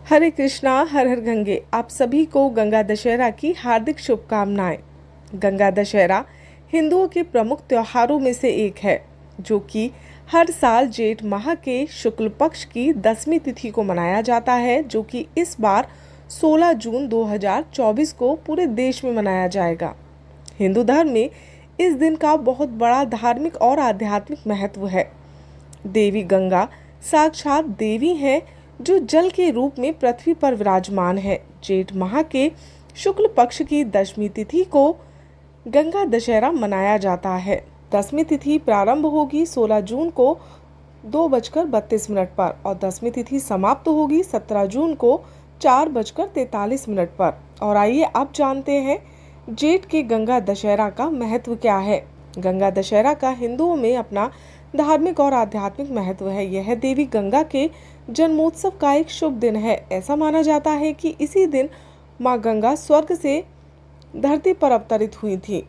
हरे कृष्णा, हर हर गंगे। आप सभी को गंगा दशहरा की हार्दिक शुभकामनाएं। गंगा दशहरा हिंदुओं के प्रमुख त्योहारों में से एक है, जो कि हर साल जेठ माह के शुक्ल पक्ष की 10वीं तिथि को मनाया जाता है, जो कि इस बार 16 जून 2024 को पूरे देश में मनाया जाएगा। हिंदू धर्म में इस दिन का बहुत बड़ा धार्मिक और आध्यात्मिक महत्व है। देवी गंगा साक्षात देवी हैं, जो जल के रूप में पृथ्वी पर विराजमान है। जेठ माह के शुक्ल पक्ष की 10वीं तिथि को गंगा दशहरा मनाया जाता है। 10वीं तिथि प्रारंभ होगी 16 जून को 2:32 पर और 10वीं तिथि समाप्त होगी 17 जून को 4:43 पर। और आइए अब जानते हैं जेठ के गंगा दशहरा का महत्व क्या है। गंगा दशहरा का हिंदुओं में अपना धार्मिक और आध्यात्मिक महत्व है। यह देवी गंगा के जन्मोत्सव का एक शुभ दिन है। ऐसा माना जाता है कि इसी दिन माँ गंगा स्वर्ग से धरती पर अवतरित हुई थी।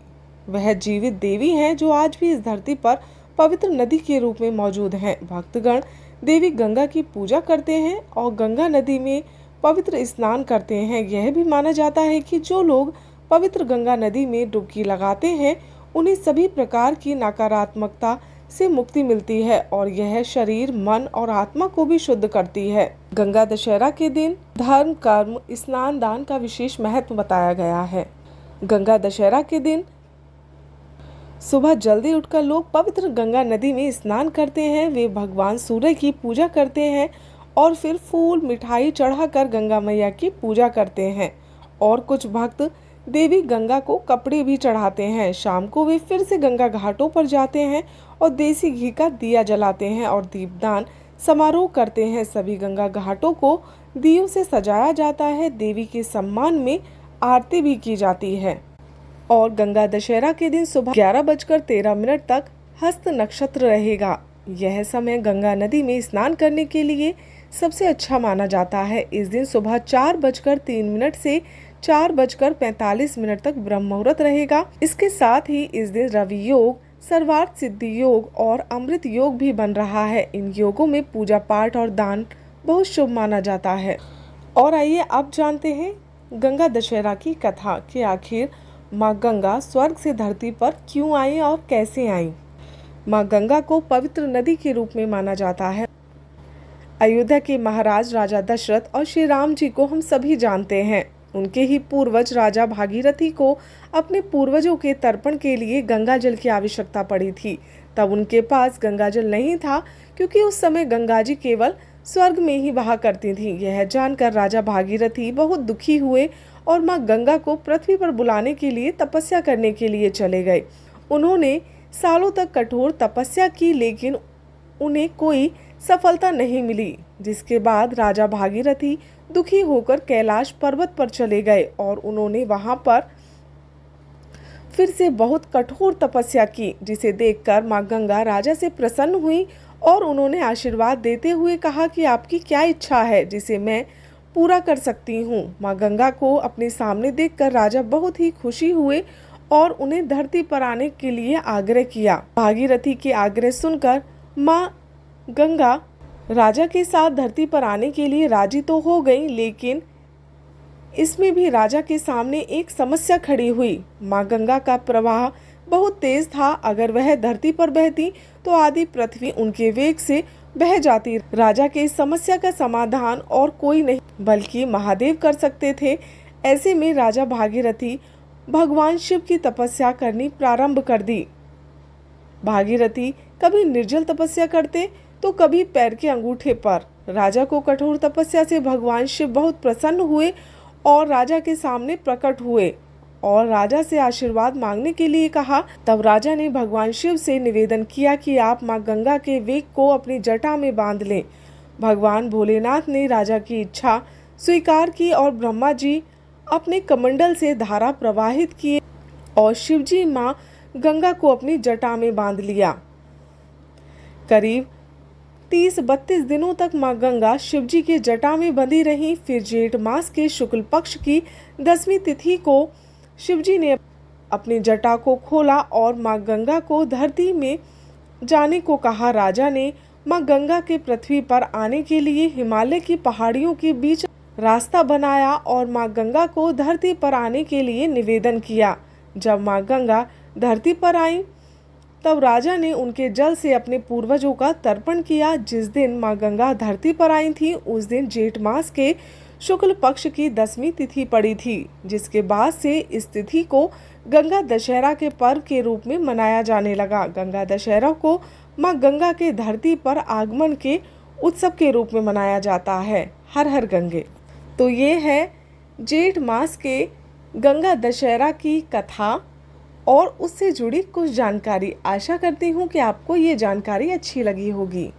वह जीवित देवी हैं, जो आज भी इस धरती पर पवित्र नदी के रूप में मौजूद हैं। भक्तगण देवी गंगा की पूजा करते हैं और गंगा नदी में पवित्र स्नान करते हैं। यह भी माना जाता है कि जो लोग पवित्र गंगा नदी में डुबकी लगाते हैं, उन्हें सभी प्रकार की नकारात्मकता से मुक्ति मिलती है और यह शरीर, मन और आत्मा को भी शुद्ध करती है। गंगा दशहरा के दिन धर्म, कर्म, स्नान, दान का विशेष महत्व बताया गया है। गंगा दशहरा के दिन सुबह जल्दी उठकर लोग पवित्र गंगा नदी में स्नान करते हैं। वे भगवान सूर्य की पूजा करते हैं और फिर फूल, मिठाई चढ़ाकर गंगा मैया की पूजा करते हैं। और कुछ भक्त देवी गंगा को कपड़े भी चढ़ाते हैं। शाम को वे फिर से गंगा घाटों पर जाते हैं और देसी घी का दिया जलाते हैं और दीपदान समारोह करते हैं। सभी गंगा घाटों को दियों से सजाया जाता है। देवी के सम्मान में आरती भी की जाती है। और गंगा दशहरा के दिन सुबह 11:13 तक हस्त नक्षत्र रहेगा। यह समय गंगा नदी में स्नान करने के लिए सबसे अच्छा माना जाता है। इस दिन सुबह 4:03 से 4:45 तक ब्रह्म मुहूर्त रहेगा। इसके साथ ही इस दिन रवि योग, सर्वार्थ सिद्धि योग और अमृत योग भी बन रहा है। इन योगों में पूजा पाठ और दान बहुत शुभ माना जाता है। और आइए अब जानते हैं गंगा दशहरा की कथा कि आखिर माँ गंगा स्वर्ग से धरती पर क्यों आई और कैसे आई। माँ गंगा को पवित्र नदी के रूप में माना जाता है। अयोध्या के महाराज राजा दशरथ और श्री राम जी को हम सभी जानते हैं। उनके ही पूर्वज राजा भागीरथी को अपने पूर्वजों के तर्पण के लिए गंगा जल की आवश्यकता पड़ी थी। तब उनके पास गंगा जल नहीं था, क्योंकि उस समय गंगा जी केवल स्वर्ग में ही बहा करती थी। यह जानकर राजा भागीरथी बहुत दुखी हुए और माँ गंगा को पृथ्वी पर बुलाने के लिए तपस्या करने के लिए चले गए। उन्होंने सालों तक कठोर तपस्या की, लेकिन उन्हें कोई सफलता नहीं मिली। जिसके बाद राजा भागीरथी दुखी होकर कैलाश पर्वत पर चले गए और उन्होंने वहां पर फिर से बहुत कठोर तपस्या की, जिसे देखकर माँ गंगा राजा से प्रसन्न हुई और उन्होंने आशीर्वाद देते हुए कहा कि आपकी क्या इच्छा है, जिसे मैं पूरा कर सकती हूँ। माँ गंगा को अपने सामने देखकर राजा बहुत ही खुशी हुए और उन्हें धरती पर आने के लिए आग्रह किया। भागीरथी के आग्रह सुनकर माँ गंगा राजा के साथ धरती पर आने के लिए राजी तो हो गई, लेकिन इसमें भी राजा के सामने एक समस्या खड़ी हुई। माँ गंगा का प्रवाह बहुत तेज था। अगर वह धरती पर बहती तो आधी पृथ्वी उनके वेग से बह जाती। राजा के इस समस्या का समाधान और कोई नहीं बल्कि महादेव कर सकते थे। ऐसे में राजा भागीरथी भगवान शिव की तपस्या करनी प्रारंभ कर दी। भागीरथी कभी निर्जल तपस्या करते तो कभी पैर के अंगूठे पर। राजा को कठोर तपस्या से भगवान शिव बहुत प्रसन्न हुए और राजा के सामने प्रकट हुए और राजा से आशीर्वाद मांगने के लिए कहा। तब राजा ने भगवान शिव से निवेदन किया कि आप माँ गंगा के वेग को अपनी जटा में बांध लें। भगवान भोलेनाथ ने राजा की इच्छा स्वीकार की और ब्रह्मा जी अपने कमंडल से धारा प्रवाहित किए और शिवजी माँ गंगा को अपनी जटा में बांध लिया। करीब 30-32 दिनों तक माँ गंगा शिवजी के जटा में बंधी रही। फिर जेठ मास के शुक्ल पक्ष की 10वीं तिथि को शिवजी ने अपनी जटा को खोला और माँ गंगा को धरती में जाने को कहा। राजा ने माँ गंगा के पृथ्वी पर आने के लिए हिमालय की पहाड़ियों के बीच रास्ता बनाया और माँ गंगा को धरती पर आने के लिए निवेदन किया। जब माँ गंगा धरती पर आई तब राजा ने उनके जल से अपने पूर्वजों का तर्पण किया। जिस दिन माँ गंगा धरती पर आई थी उस दिन जेठ मास के शुक्ल पक्ष की 10वीं तिथि पड़ी थी, जिसके बाद से इस तिथि को गंगा दशहरा के पर्व के रूप में मनाया जाने लगा। गंगा दशहरा को माँ गंगा के धरती पर आगमन के उत्सव के रूप में मनाया जाता है। हर हर गंगे। तो ये है जेठ मास के गंगा दशहरा की कथा और उससे जुड़ी कुछ जानकारी। आशा करती हूँ कि आपको ये जानकारी अच्छी लगी होगी।